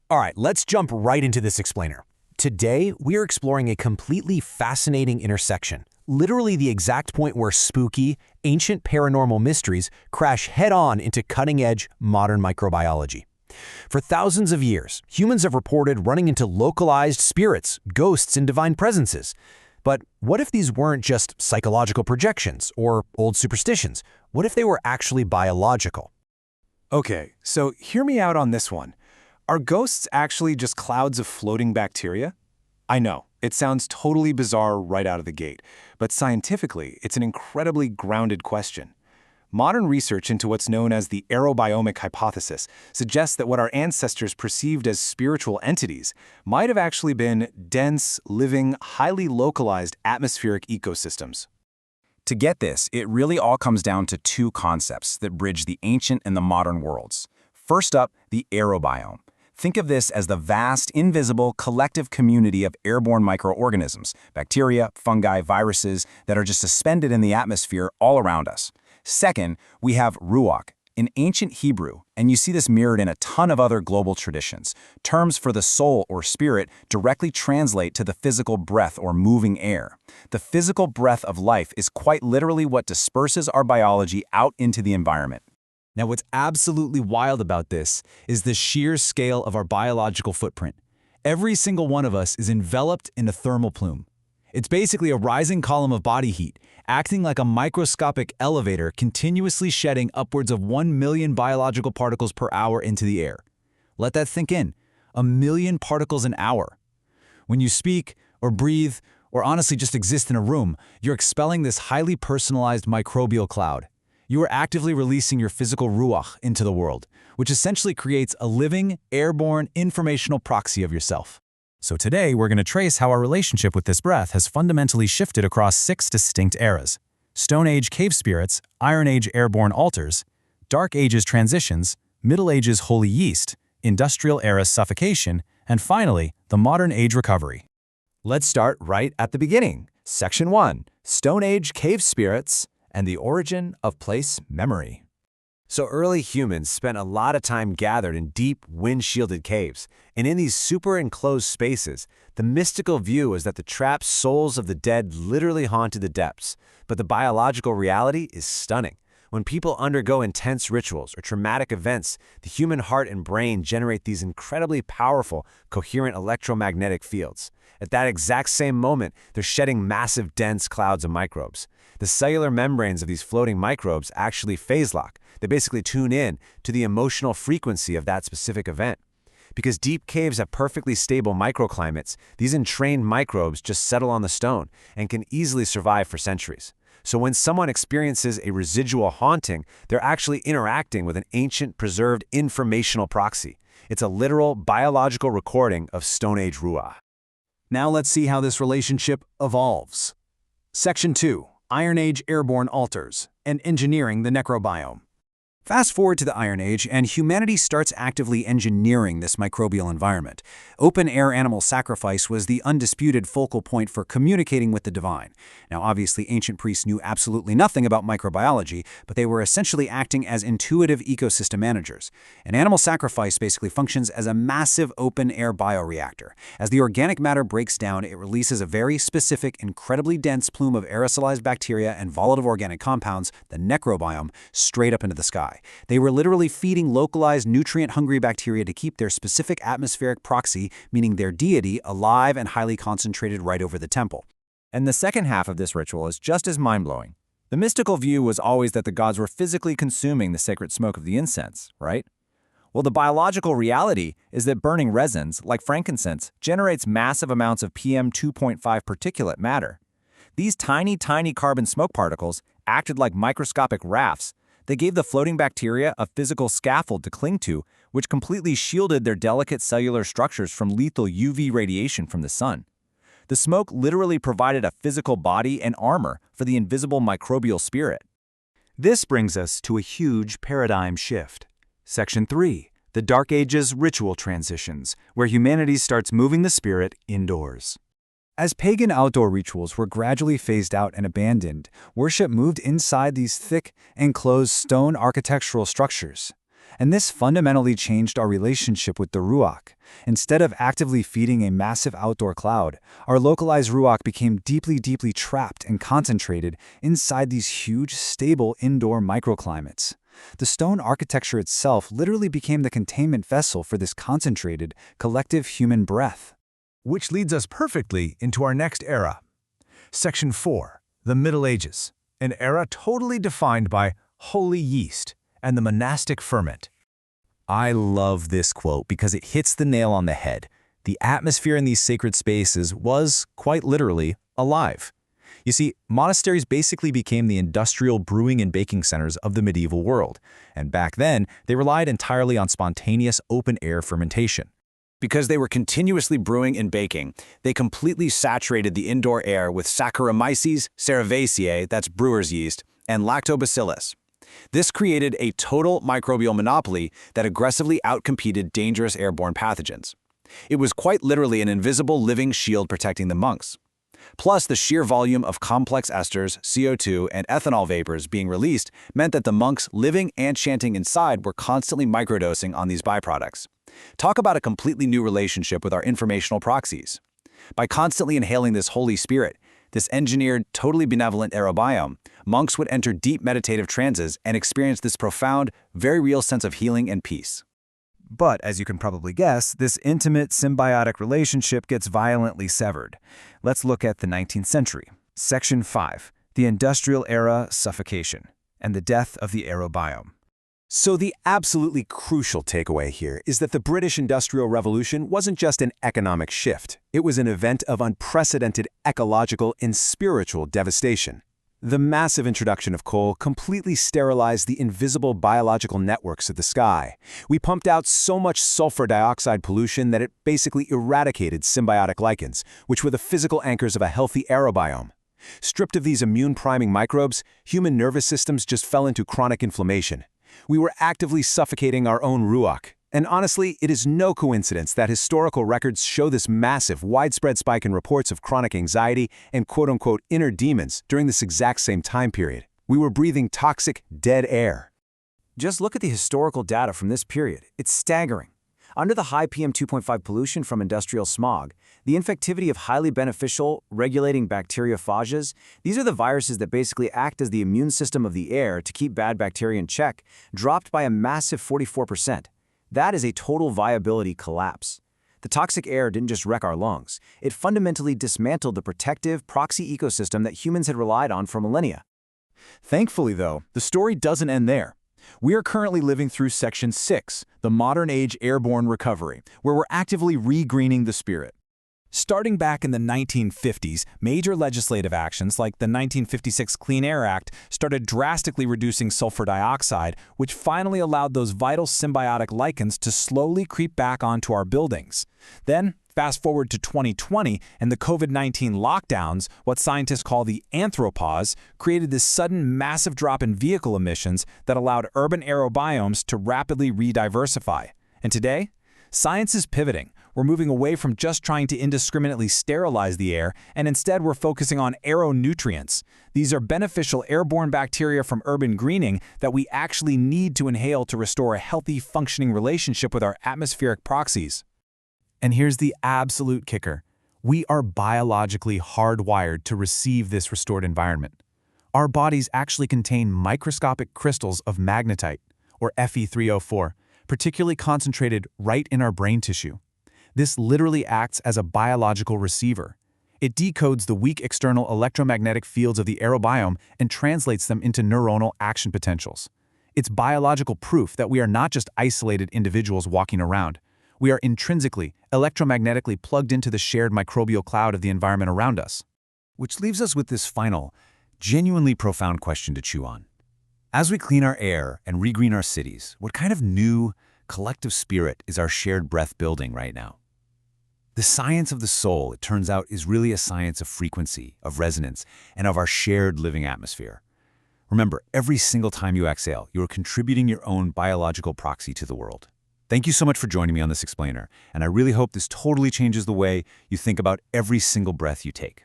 All right, let's jump right into this explainer. Today, we are exploring a completely fascinating intersection, literally the exact point where spooky, ancient paranormal mysteries crash head-on into cutting-edge modern microbiology. For thousands of years, humans have reported running into localized spirits, ghosts, and divine presences. But what if these weren't just psychological projections or old superstitions? What if they were actually biological? Okay, so hear me out on this one. Are ghosts actually just clouds of floating bacteria? I know, it sounds totally bizarre right out of the gate, but scientifically, it's an incredibly grounded question. Modern research into what's known as the Aerobiomic Hypothesis suggests that what our ancestors perceived as spiritual entities might have actually been dense, living, highly localized atmospheric ecosystems. To get this, it really all comes down to two concepts that bridge the ancient and the modern worlds. First up, the aerobiome. Think of this as the vast, invisible, collective community of airborne microorganisms, bacteria, fungi, viruses, that are just suspended in the atmosphere all around us. Second, we have Ruach, in ancient Hebrew, and you see this mirrored in a ton of other global traditions. Terms for the soul or spirit directly translate to the physical breath or moving air. The physical breath of life is quite literally what disperses our biology out into the environment. Now, what's absolutely wild about this is the sheer scale of our biological footprint. Every single one of us is enveloped in a thermal plume. It's basically a rising column of body heat, acting like a microscopic elevator continuously shedding upwards of 1 million biological particles per hour into the air. Let that sink in. 1 million particles an hour. When you speak, or breathe, or honestly just exist in a room, you're expelling this highly personalized microbial cloud. You are actively releasing your physical ruach into the world, which essentially creates a living, airborne, informational proxy of yourself. So today, we're going to trace how our relationship with this breath has fundamentally shifted across 6 distinct eras: Stone Age cave spirits, Iron Age airborne altars, Dark Ages transitions, Middle Ages holy yeast, Industrial era suffocation, and finally, the Modern Age recovery. Let's start right at the beginning. Section 1, Stone Age cave spirits and the origin of place memory. So early humans spent a lot of time gathered in deep, wind-shielded caves, and in these super enclosed spaces, the mystical view is that the trapped souls of the dead literally haunted the depths. But the biological reality is stunning. When people undergo intense rituals or traumatic events, the human heart and brain generate these incredibly powerful, coherent electromagnetic fields. At that exact same moment, they're shedding massive, dense clouds of microbes. The cellular membranes of these floating microbes actually phase lock. They basically tune in to the emotional frequency of that specific event. Because deep caves have perfectly stable microclimates, these entrained microbes just settle on the stone and can easily survive for centuries. So when someone experiences a residual haunting, they're actually interacting with an ancient, preserved informational proxy. It's a literal biological recording of Stone Age Ruach. Now let's see how this relationship evolves. Section 2, Iron Age airborne altars and engineering the necrobiome. Fast forward to the Iron Age, and humanity starts actively engineering this microbial environment. Open-air animal sacrifice was the undisputed focal point for communicating with the divine. Now, obviously, ancient priests knew absolutely nothing about microbiology, but they were essentially acting as intuitive ecosystem managers. An animal sacrifice basically functions as a massive open-air bioreactor. As the organic matter breaks down, it releases a very specific, incredibly dense plume of aerosolized bacteria and volatile organic compounds, the necrobiome, straight up into the sky. They were literally feeding localized, nutrient-hungry bacteria to keep their specific atmospheric proxy, meaning their deity, alive and highly concentrated right over the temple. And the second half of this ritual is just as mind-blowing. The mystical view was always that the gods were physically consuming the sacred smoke of the incense, right? Well, the biological reality is that burning resins, like frankincense, generates massive amounts of PM 2.5 particulate matter. These tiny carbon smoke particles acted like microscopic rafts. They gave the floating bacteria a physical scaffold to cling to, which completely shielded their delicate cellular structures from lethal UV radiation from the sun. The smoke literally provided a physical body and armor for the invisible microbial spirit. This brings us to a huge paradigm shift. Section 3, the Dark Ages ritual transitions, where humanity starts moving the spirit indoors. As pagan outdoor rituals were gradually phased out and abandoned, worship moved inside these thick, enclosed stone architectural structures. And this fundamentally changed our relationship with the Ruach. Instead of actively feeding a massive outdoor cloud, our localized Ruach became deeply, deeply trapped and concentrated inside these huge, stable indoor microclimates. The stone architecture itself literally became the containment vessel for this concentrated, collective human breath. Which leads us perfectly into our next era. Section 4, the Middle Ages, an era totally defined by holy yeast and the monastic ferment. I love this quote because it hits the nail on the head. The atmosphere in these sacred spaces was, quite literally, alive. You see, monasteries basically became the industrial brewing and baking centers of the medieval world, and back then, they relied entirely on spontaneous open-air fermentation. Because they were continuously brewing and baking, they completely saturated the indoor air with Saccharomyces cerevisiae, that's brewer's yeast, and lactobacillus. This created a total microbial monopoly that aggressively outcompeted dangerous airborne pathogens. It was quite literally an invisible living shield protecting the monks. Plus, the sheer volume of complex esters, CO2, and ethanol vapors being released meant that the monks living and chanting inside were constantly microdosing on these byproducts. Talk about a completely new relationship with our informational proxies. By constantly inhaling this Holy Spirit, this engineered, totally benevolent aerobiome, monks would enter deep meditative trances and experience this profound, very real sense of healing and peace. But, as you can probably guess, this intimate, symbiotic relationship gets violently severed. Let's look at the 19th century. Section 5, the Industrial Era Suffocation, and the Death of the Aerobiome. So the absolutely crucial takeaway here is that the British Industrial Revolution wasn't just an economic shift. It was an event of unprecedented ecological and spiritual devastation. The massive introduction of coal completely sterilized the invisible biological networks of the sky. We pumped out so much sulfur dioxide pollution that it basically eradicated symbiotic lichens, which were the physical anchors of a healthy aerobiome. Stripped of these immune-priming microbes, human nervous systems just fell into chronic inflammation. We were actively suffocating our own Ruach. And honestly, it is no coincidence that historical records show this massive, widespread spike in reports of chronic anxiety and quote-unquote inner demons during this exact same time period. We were breathing toxic, dead air. Just look at the historical data from this period. It's staggering. Under the high PM 2.5 pollution from industrial smog, the infectivity of highly beneficial, regulating bacteriophages, these are the viruses that basically act as the immune system of the air to keep bad bacteria in check, dropped by a massive 44%. That is a total viability collapse. The toxic air didn't just wreck our lungs, it fundamentally dismantled the protective proxy ecosystem that humans had relied on for millennia. Thankfully, though, the story doesn't end there. We are currently living through Section 6, the modern age airborne recovery, where we're actively re-greening the spirit. Starting back in the 1950s, major legislative actions like the 1956 Clean Air Act started drastically reducing sulfur dioxide, which finally allowed those vital symbiotic lichens to slowly creep back onto our buildings. Then, fast forward to 2020, and the COVID-19 lockdowns, what scientists call the anthropause, created this sudden massive drop in vehicle emissions that allowed urban aerobiomes to rapidly re-diversify. And today, science is pivoting. We're moving away from just trying to indiscriminately sterilize the air, and instead we're focusing on aeronutrients. These are beneficial airborne bacteria from urban greening that we actually need to inhale to restore a healthy, functioning relationship with our atmospheric proxies. And here's the absolute kicker. We are biologically hardwired to receive this restored environment. Our bodies actually contain microscopic crystals of magnetite, or Fe3O4, particularly concentrated right in our brain tissue. This literally acts as a biological receiver. It decodes the weak external electromagnetic fields of the aerobiome and translates them into neuronal action potentials. It's biological proof that we are not just isolated individuals walking around. We are intrinsically, electromagnetically plugged into the shared microbial cloud of the environment around us. Which leaves us with this final, genuinely profound question to chew on. As we clean our air and regreen our cities, what kind of new, collective spirit is our shared breath building right now? The science of the soul, it turns out, is really a science of frequency, of resonance, and of our shared living atmosphere. Remember, every single time you exhale, you are contributing your own biological proxy to the world. Thank you so much for joining me on this explainer, and I really hope this totally changes the way you think about every single breath you take.